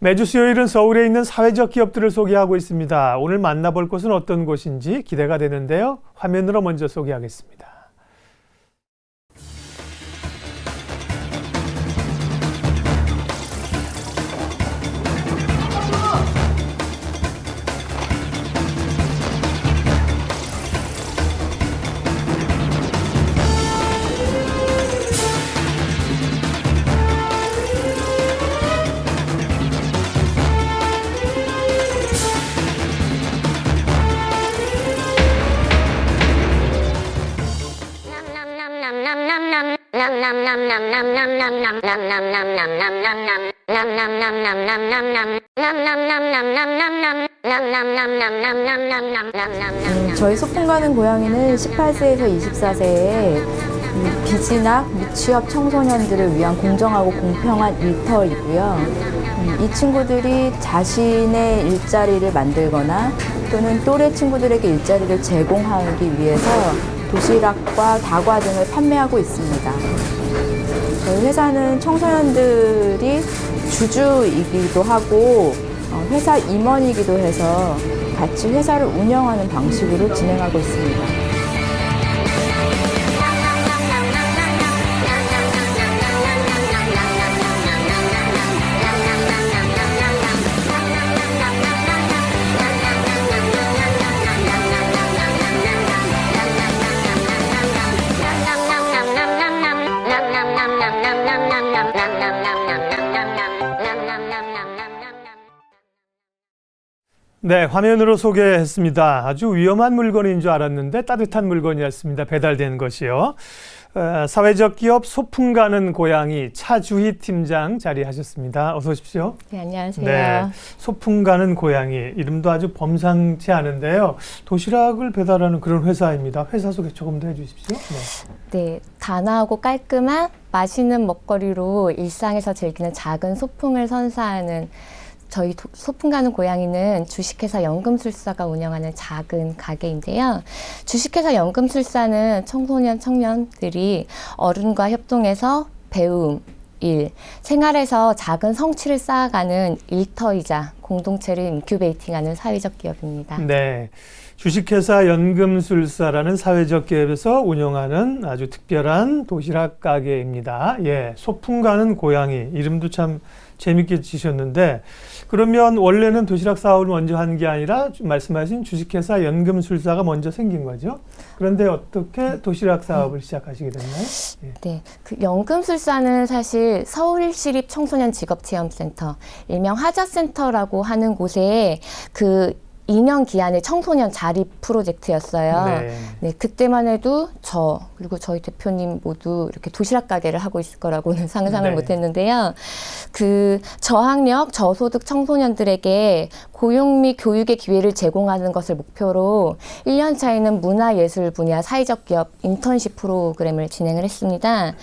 매주 수요일은 서울에 있는 사회적 기업들을 소개하고 있습니다. 오늘 만나볼 곳은 어떤 곳인지 기대가 되는데요. 화면으로 먼저 소개하겠습니다. 저희 소풍 가는 고양이는 18세에서 24세의 비진학, 미취업 청소년들을 위한 공정하고 공평한 일터이고요. 이 친구들이 자신의 일자리를 만들거나 또는 또래 친구들에게 일자리를 제공하기 위해서 도시락과 다과 등을 판매하고 있습니다. 저희 회사는 청소년들이 주주이기도 하고 회사 임원이기도 해서 같이 회사를 운영하는 방식으로 진행하고 있습니다. 네, 화면으로 소개했습니다. 아주 위험한 물건인 줄 알았는데 따뜻한 물건이었습니다. 배달된 것이요. 사회적 기업 소풍 가는 고양이 차주희 팀장 자리하셨습니다. 어서 오십시오. 네, 안녕하세요. 네, 소풍 가는 고양이 이름도 아주 범상치 않은데요. 도시락을 배달하는 그런 회사입니다. 회사 소개 조금 더 해주십시오. 네, 단아하고 깔끔한 맛있는 먹거리로 일상에서 즐기는 작은 소풍을 선사하는 저희 소풍 가는 고양이는 주식회사 연금술사가 운영하는 작은 가게인데요. 주식회사 연금술사는 청소년, 청년들이 어른과 협동해서 배움, 일, 생활에서 작은 성취를 쌓아가는 일터이자 공동체를 인큐베이팅하는 사회적 기업입니다. 네, 주식회사 연금술사라는 사회적 기업에서 운영하는 아주 특별한 도시락 가게입니다. 예, 소풍 가는 고양이 이름도 참 재밌게 지셨는데 그러면 원래는 도시락 사업을 먼저 한 게 아니라 말씀하신 주식회사 연금술사가 먼저 생긴 거죠. 그런데 어떻게 도시락 사업을 시작하시게 됐나요? 예. 네, 그 연금술사는 사실 서울시립 청소년 직업체험센터, 일명 하자센터라고 하는 곳에 그 2년 기한의 청소년 자립 프로젝트였어요. 네. 네, 그때만 해도 그리고 저희 대표님 모두 이렇게 도시락 가게를 하고 있을 거라고는 상상을 네. 못했는데요. 그 저학력, 저소득 청소년들에게 고용 및 교육의 기회를 제공하는 것을 목표로 1년 차에는 문화예술 분야 사회적 기업 인턴십 프로그램을 진행을 했습니다.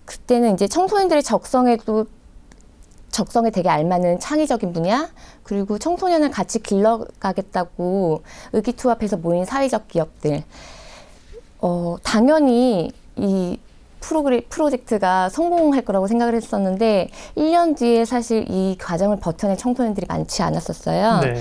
그때는 이제 청소년들의 적성에 되게 알맞는 창의적인 분야, 그리고 청소년을 같이 길러가겠다고 의기투합해서 모인 사회적 기업들. 당연히 이 프로젝트가 성공할 거라고 생각을 했었는데 1년 뒤에 사실 이 과정을 버텨낸 청소년들이 많지 않았었어요. 네.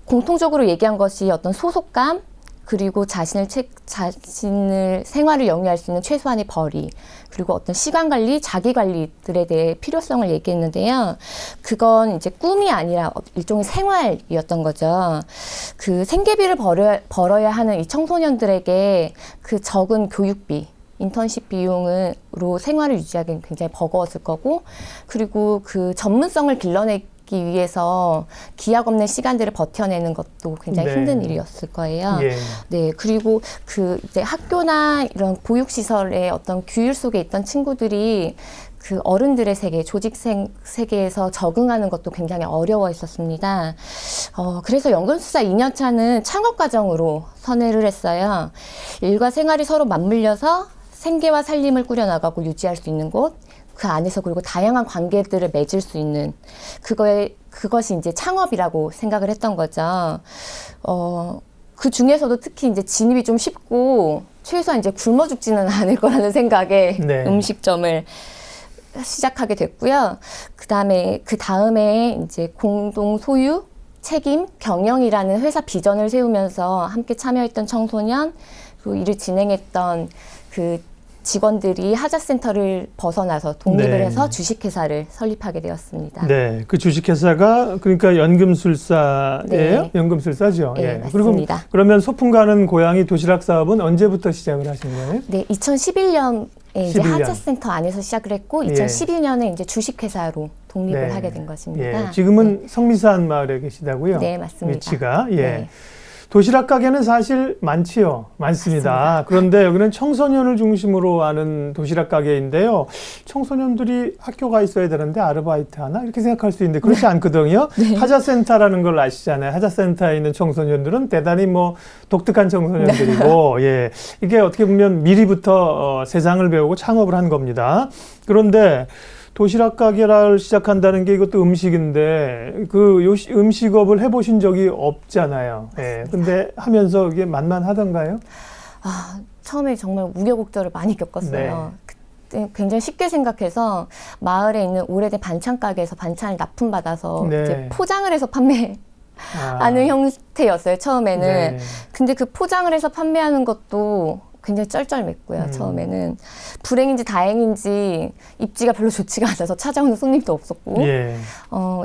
공통적으로 얘기한 것이 어떤 소속감, 그리고 자신을 생활을 영위할 수 있는 최소한의 벌이, 그리고 어떤 시간 관리, 자기 관리들에 대해 필요성을 얘기했는데요. 그건 이제 꿈이 아니라 일종의 생활이었던 거죠. 그 생계비를 벌어야 하는 이 청소년들에게 그 적은 교육비, 인턴십 비용으로 생활을 유지하기는 굉장히 버거웠을 거고, 그리고 그 전문성을 길러내기 위해서 기약 없는 시간들을 버텨내는 것도 굉장히 네. 힘든 일이었을 거예요. 예. 네, 그리고 그 이제 학교나 이런 보육시설의 어떤 규율 속에 있던 친구들이 그 어른들의 세계, 조직 세계에서 적응하는 것도 굉장히 어려워했었습니다. 그래서 연금술사 2년차는 창업과정으로 선회를 했어요. 일과 생활이 서로 맞물려서 생계와 살림을 꾸려나가고 유지할 수 있는 곳, 그 안에서 그리고 다양한 관계들을 맺을 수 있는 그것이 이제 창업이라고 생각을 했던 거죠. 그 중에서도 특히 이제 진입이 좀 쉽고 최소한 이제 굶어 죽지는 않을 거라는 생각에 네. 음식점을 시작하게 됐고요. 그 다음에 이제 공동 소유, 책임, 경영이라는 회사 비전을 세우면서 함께 참여했던 청소년, 그리고 이를 진행했던 그 직원들이 하자센터를 벗어나서 독립을 네. 해서 주식회사를 설립하게 되었습니다. 네, 그 주식회사가 그러니까 연금술사예요? 네. 연금술사죠. 네, 예. 맞습니다. 그러면 소풍 가는 고양이 도시락 사업은 언제부터 시작을 하신 거예요? 네, 2011년에 이제 11년. 하자센터 안에서 시작을 했고, 예. 2012년에 이제 주식회사로 독립을 네. 하게 된 것입니다. 예, 지금은 성미산 마을에 계시다고요? 네, 맞습니다. 위치가. 예. 네. 도시락 가게는 사실 많습니다. 맞습니다. 그런데 여기는 청소년을 중심으로 하는 도시락 가게인데요. 청소년들이 학교가 있어야 되는데 아르바이트 하나? 이렇게 생각할 수 있는데 그렇지 않거든요. 하자센터라는 걸 아시잖아요. 하자센터에 있는 청소년들은 대단히 뭐 독특한 청소년들이고, 예. 이게 어떻게 보면 미리부터 세상을 배우고 창업을 한 겁니다. 그런데 도시락 가게를 시작한다는 게 이것도 음식인데 그 음식업을 해보신 적이 없잖아요. 예. 근데 하면서 이게 만만하던가요? 아, 처음에 정말 우여곡절을 많이 겪었어요. 그때 굉장히 쉽게 생각해서 마을에 있는 오래된 반찬 가게에서 반찬을 납품받아서 네. 이제 포장을 해서 판매하는 형태였어요, 처음에는. 네. 근데 그 포장을 해서 판매하는 것도 굉장히 쩔쩔맸고요, 처음에는. 불행인지 다행인지 입지가 별로 좋지가 않아서 찾아오는 손님도 없었고, 예.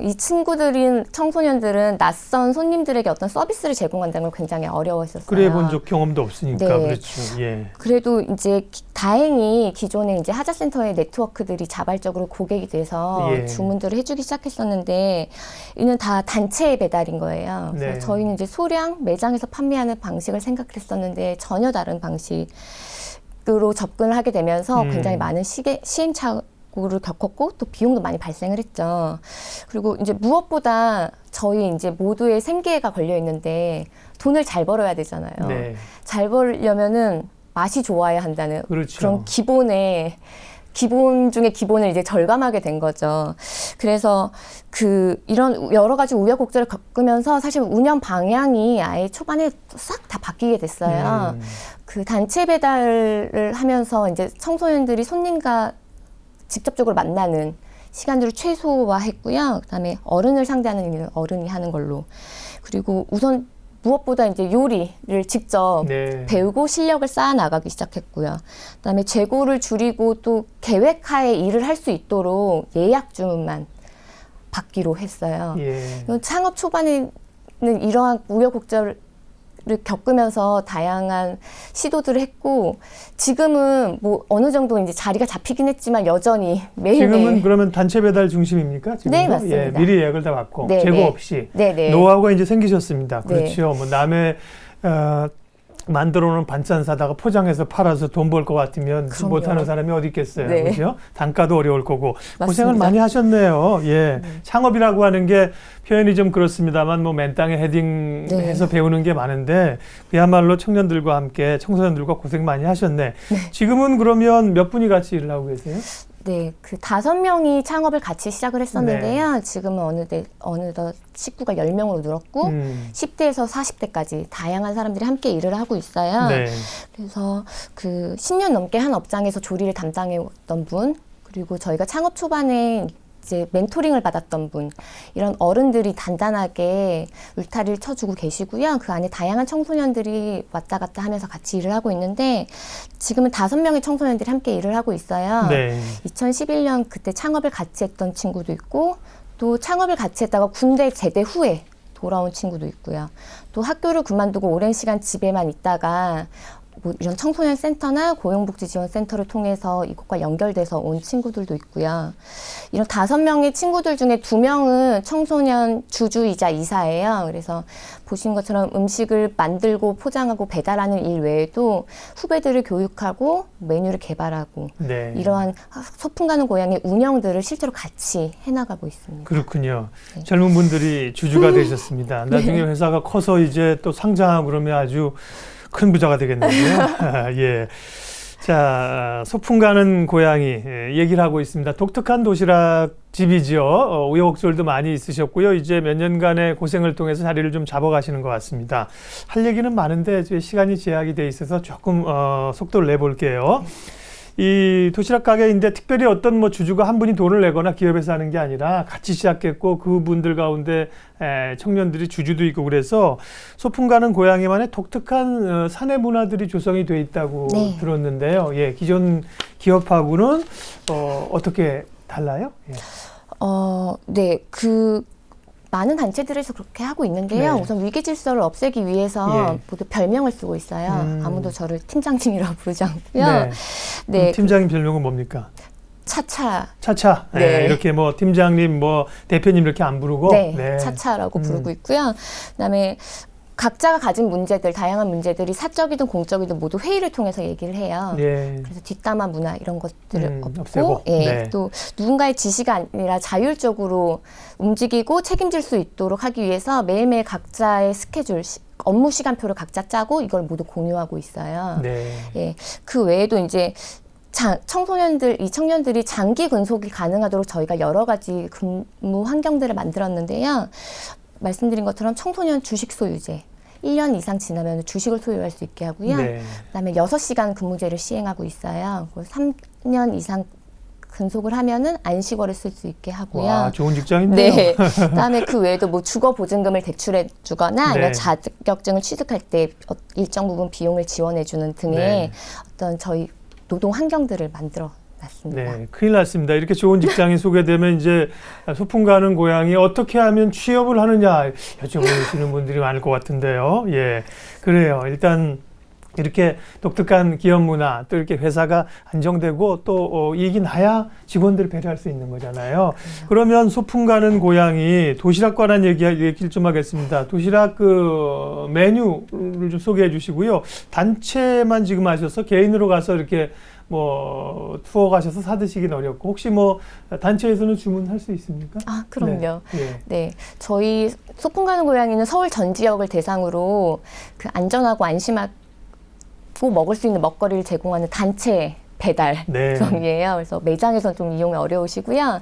이 청소년들은 낯선 손님들에게 어떤 서비스를 제공한다는 걸 굉장히 어려워했었어요. 그래 본 적 경험도 없으니까 네. 그렇죠. 예. 그래도 이제 다행히 기존에 이제 하자센터의 네트워크들이 자발적으로 고객이 돼서 예. 주문들을 해주기 시작했었는데 이는 다 단체 배달인 거예요. 그래서 네. 저희는 이제 소량 매장에서 판매하는 방식을 생각했었는데 전혀 다른 방식으로 접근을 하게 되면서 굉장히 많은 시행착오를 겪었고 또 비용도 많이 발생을 했죠. 그리고 이제 무엇보다 저희 이제 모두의 생계가 걸려 있는데 돈을 잘 벌어야 되잖아요. 네. 잘 벌려면은 맛이 좋아야 한다는 그렇죠. 그런 기본 중에 기본을 이제 절감하게 된 거죠. 그래서 이런 여러 가지 우여곡절을 겪으면서 사실 운영 방향이 아예 초반에 싹 다 바뀌게 됐어요. 그 단체 배달을 하면서 이제 청소년들이 손님과 직접적으로 만나는 시간들을 최소화했고요. 그다음에 어른을 상대하는 일은 어른이 하는 걸로. 그리고 우선 무엇보다 이제 요리를 직접 네. 배우고 실력을 쌓아 나가기 시작했고요. 그다음에 재고를 줄이고 또 계획하에 일을 할 수 있도록 예약 주문만 받기로 했어요. 예. 창업 초반에는 이러한 우여곡절을 겪으면서 다양한 시도들을 했고 지금은 뭐 어느 정도 이제 자리가 잡히긴 했지만 여전히 매일매일 지금은 그러면 단체 배달 중심입니까? 지금도? 네, 맞습니다. 예, 미리 예약을 다 받고 네, 재고 네. 없이 네, 네. 노하우가 이제 생기셨습니다. 네. 그렇죠. 뭐 남의 만들어 놓은 반찬 사다가 포장해서 팔아서 돈 벌 것 같으면 그럼요. 못하는 사람이 어디 있겠어요. 네. 그렇죠? 단가도 어려울 거고 맞습니다. 고생을 많이 하셨네요. 예. 창업이라고 하는 게 표현이 좀 그렇습니다만 뭐 맨땅에 헤딩해서 배우는 게 많은데 그야말로 청년들과 함께 청소년들과 고생 많이 하셨네. 지금은 그러면 몇 분이 같이 일을 하고 계세요? 네, 그 5명이 창업을 같이 시작을 했었는데요. 지금은 어느덧 식구가 10명으로 늘었고 10대에서 40대까지 다양한 사람들이 함께 일을 하고 있어요. 네. 그래서 그 10년 넘게 한 업장에서 조리를 담당해왔던 분, 그리고 저희가 창업 초반에 이제 멘토링을 받았던 분, 이런 어른들이 단단하게 울타리를 쳐주고 계시고요. 그 안에 다양한 청소년들이 왔다 갔다 하면서 같이 일을 하고 있는데 지금은 5명의 청소년들이 함께 일을 하고 있어요. 네. 2011년 그때 창업을 같이 했던 친구도 있고 또 창업을 같이 했다가 군대 제대 후에 돌아온 친구도 있고요. 또 학교를 그만두고 오랜 시간 집에만 있다가 뭐 이런 청소년 센터나 고용복지지원센터를 통해서 이곳과 연결돼서 온 친구들도 있고요. 이런 5명의 친구들 중에 2명은 청소년 주주이자 이사예요. 그래서 보신 것처럼 음식을 만들고 포장하고 배달하는 일 외에도 후배들을 교육하고 메뉴를 개발하고 네. 이러한 소풍 가는 고향의 운영들을 실제로 같이 해나가고 있습니다. 그렇군요. 네. 젊은 분들이 주주가 되셨습니다. 나중에 회사가 커서 이제 또 상장하고 그러면 아주 큰 부자가 되겠는데요. 예. 자, 소풍 가는 고양이 얘기를 하고 있습니다. 독특한 도시락 집이죠. 우여곡절도 많이 있으셨고요. 이제 몇 년간의 고생을 통해서 자리를 좀 잡아가시는 것 같습니다. 할 얘기는 많은데 시간이 제약이 돼 있어서 조금 속도를 내볼게요. 이 도시락 가게인데 특별히 어떤 뭐 주주가 한 분이 돈을 내거나 기업에서 하는 게 아니라 같이 시작했고 그분들 가운데 청년들이 주주도 있고 그래서 소풍 가는 고향에만의 독특한 사내 문화들이 조성이 돼 있다고 네. 들었는데요. 예, 기존 기업하고는 어떻게 달라요? 예. 네, 많은 단체들에서 그렇게 하고 있는데요. 네. 우선 위기 질서를 없애기 위해서 예. 모두 별명을 쓰고 있어요. 아무도 저를 팀장님이라고 부르지 않고요. 네. 네, 팀장님 별명은 뭡니까? 차차. 차차. 네. 이렇게 뭐 팀장님, 뭐 대표님 이렇게 안 부르고. 네, 차차라고 부르고 있고요. 그다음에 각자가 가진 문제들, 다양한 문제들이 사적이든 공적이든 모두 회의를 통해서 얘기를 해요. 예. 그래서 뒷담화 문화 이런 것들을 없고, 없애고. 예, 네. 또 누군가의 지시가 아니라 자율적으로 움직이고 책임질 수 있도록 하기 위해서 매일매일 각자의 스케줄, 업무 시간표를 각자 짜고 이걸 모두 공유하고 있어요. 네. 예, 그 외에도 이제 이 청년들이 장기 근속이 가능하도록 저희가 여러 가지 근무 환경들을 만들었는데요. 말씀드린 것처럼 청소년 주식 소유제. 1년 이상 지나면 주식을 소유할 수 있게 하고요. 네. 그다음에 6시간 근무제를 시행하고 있어요. 3년 이상 근속을 하면은 안식월을 쓸 수 있게 하고요. 와, 좋은 직장인데요. 네. 그다음에 그 외에도 뭐 주거 보증금을 대출해 주거나 아니면 네. 자격증을 취득할 때 일정 부분 비용을 지원해 주는 등의 네. 어떤 저희 노동 환경들을 만들어 놨습니다. 네, 큰일 났습니다. 이렇게 좋은 직장이 소개되면 이제 소풍 가는 고향이 어떻게 하면 취업을 하느냐 여쭤보시는 분들이 많을 것 같은데요. 예, 그래요. 일단 이렇게 독특한 기업 문화, 또 이렇게 회사가 안정되고 또 이익이 나야 직원들을 배려할 수 있는 거잖아요. 그러면 소풍 가는 고향이 도시락 관한 얘기를 좀 하겠습니다. 도시락 그 메뉴를 좀 소개해 주시고요. 단체만 지금 하셔서 개인으로 가서 이렇게 뭐 투어 가셔서 사 드시긴 어렵고 혹시 뭐 단체에서는 주문할 수 있습니까? 아, 그럼요. 네. 네, 저희 소풍 가는 고향이는 서울 전 지역을 대상으로 그 안전하고 안심하고 먹을 수 있는 먹거리를 제공하는 단체 배달점이에요. 그래서 매장에서는 좀 이용이 어려우시고요.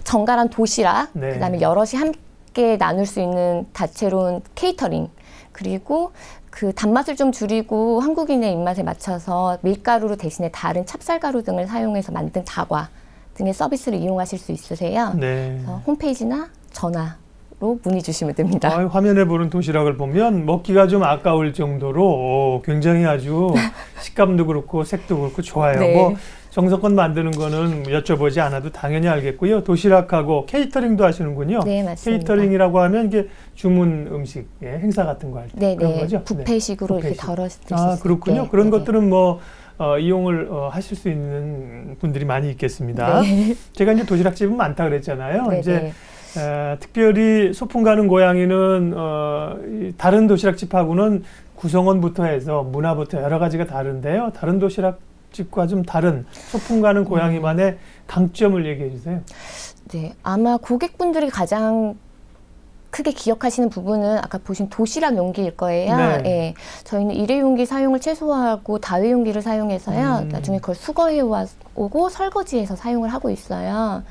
정갈한 도시락, 네. 그다음에 여럿이 함께 나눌 수 있는 다채로운 케이터링, 그리고 그 단맛을 좀 줄이고 한국인의 입맛에 맞춰서 밀가루로 대신에 다른 찹쌀가루 등을 사용해서 만든 다과 등의 서비스를 이용하실 수 있으세요. 네. 그래서 홈페이지나 전화로 문의 주시면 됩니다. 화면에 보는 도시락을 보면 먹기가 좀 아까울 정도로 굉장히 아주 식감도 그렇고 색도 그렇고 좋아요. 네. 뭐 정성껏 만드는 거는 여쭤보지 않아도 당연히 알겠고요. 도시락하고 케이터링도 하시는군요. 네, 맞습니다. 케이터링이라고 하면 이게 주문 음식, 행사 같은 거 할 때 네, 그런 네. 거죠. 뷔페식으로 이렇게 뷔페식. 덜어 드실 아, 수 그렇군요. 있게. 그런 네, 것들은 뭐 이용을 하실 수 있는 분들이 많이 있겠습니다. 네. 제가 이제 도시락집은 많다 그랬잖아요. 네, 이제 네. 특별히 소풍 가는 고향이는 다른 도시락집하고는 구성원부터 해서 문화부터 여러 가지가 다른데요. 다른 도시락집과 좀 다른 소풍 가는 고향이만의 강점을 얘기해 주세요. 네, 아마 고객분들이 가장 크게 기억하시는 부분은 아까 보신 도시락 용기일 거예요. 네. 예, 저희는 일회용기 사용을 최소화하고 다회용기를 사용해서요. 나중에 그걸 수거해 오고 설거지해서 사용을 하고 있어요.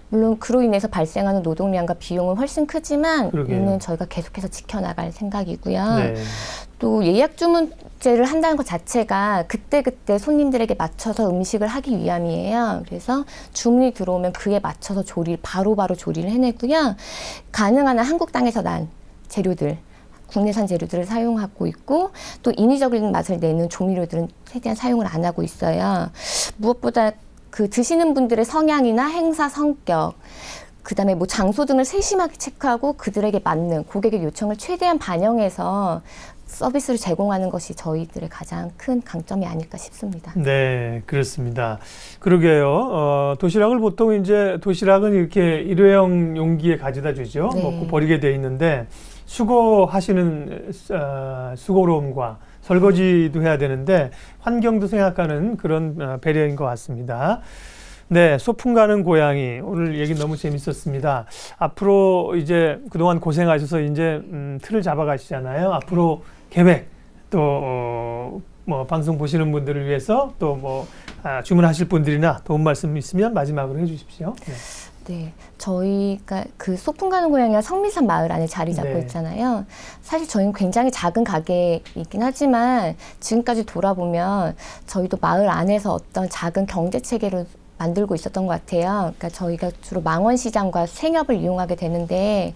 물론 그로 인해서 발생하는 노동량과 비용은 훨씬 크지만 그러게요. 이는 저희가 계속해서 지켜나갈 생각이고요. 네. 또 예약 주문제를 한다는 것 자체가 그때그때 손님들에게 맞춰서 음식을 하기 위함이에요. 그래서 주문이 들어오면 그에 맞춰서 바로바로 조리를 해내고요. 가능한 한 한국 땅에서 난 재료들, 국내산 재료들을 사용하고 있고 또 인위적인 맛을 내는 조미료들은 최대한 사용을 안 하고 있어요. 무엇보다 그 드시는 분들의 성향이나 행사 성격, 그다음에 뭐 장소 등을 세심하게 체크하고 그들에게 맞는 고객의 요청을 최대한 반영해서 서비스를 제공하는 것이 저희들의 가장 큰 강점이 아닐까 싶습니다. 네, 그렇습니다. 그러게요. 도시락을 보통 이제 도시락은 이렇게 일회용 용기에 가져다 주죠. 네. 먹고 버리게 돼 있는데 수거하시는 수고로움과 설거지도 해야 되는데 환경도 생각하는 그런 배려인 것 같습니다. 네, 소풍 가는 고양이 오늘 얘기 너무 재밌었습니다. 앞으로 이제 그동안 고생하셔서 이제 틀을 잡아가시잖아요. 앞으로 계획 또 뭐 방송 보시는 분들을 위해서 또 뭐 주문하실 분들이나 도움 말씀 있으면 마지막으로 해주십시오. 네. 네, 저희가 그 소풍 가는 고양이가 성미산 마을 안에 자리 잡고 네. 있잖아요. 사실 저희는 굉장히 작은 가게이긴 하지만 지금까지 돌아보면 저희도 마을 안에서 어떤 작은 경제 체계를 만들고 있었던 것 같아요. 그러니까 저희가 주로 망원시장과 생협을 이용하게 되는데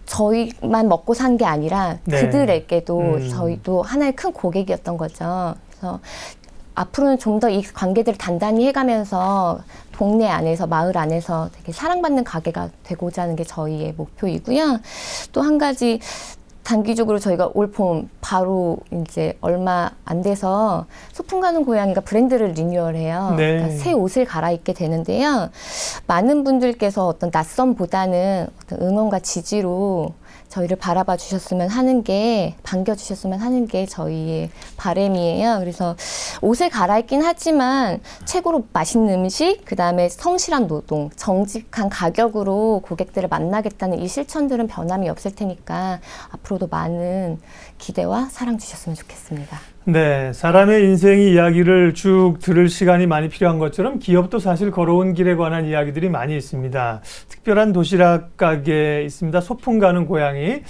저희만 먹고 산 게 아니라 네. 그들에게도 저희도 하나의 큰 고객이었던 거죠. 그래서 앞으로는 좀 더 이 관계들을 단단히 해가면서 동네 안에서 마을 안에서 되게 사랑받는 가게가 되고자 하는 게 저희의 목표이고요. 또 한 가지 단기적으로 저희가 올 봄 바로 이제 얼마 안 돼서 소풍 가는 고양이가 브랜드를 리뉴얼해요. 네. 그러니까 새 옷을 갈아입게 되는데요. 많은 분들께서 어떤 낯섦보다는 어떤 응원과 지지로 저희를 바라봐 주셨으면 하는 게, 반겨주셨으면 하는 게 저희의 바람이에요. 그래서 옷을 갈아입긴 하지만 최고로 맛있는 음식, 그 다음에 성실한 노동, 정직한 가격으로 고객들을 만나겠다는 이 실천들은 변함이 없을 테니까 앞으로도 많은 기대와 사랑 주셨으면 좋겠습니다. 네, 사람의 인생의 이야기를 쭉 들을 시간이 많이 필요한 것처럼 기업도 사실 걸어온 길에 관한 이야기들이 많이 있습니다. 특별한 도시락 가게 있습니다. 소풍 가는 고양이.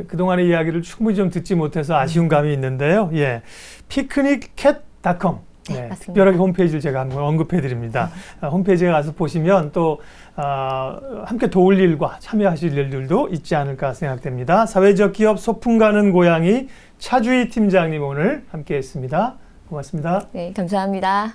그동안의 이야기를 충분히 좀 듣지 못해서 아쉬운 감이 있는데요. 예, 피크닉캣.com. 네, 네, 맞습니다. 특별하게 홈페이지를 제가 한번 언급해 드립니다. 홈페이지에 가서 보시면 또 함께 도울 일과 참여하실 일들도 있지 않을까 생각됩니다. 사회적 기업 소풍 가는 고양이 차주희 팀장님 오늘 함께 했습니다. 고맙습니다. 네, 감사합니다.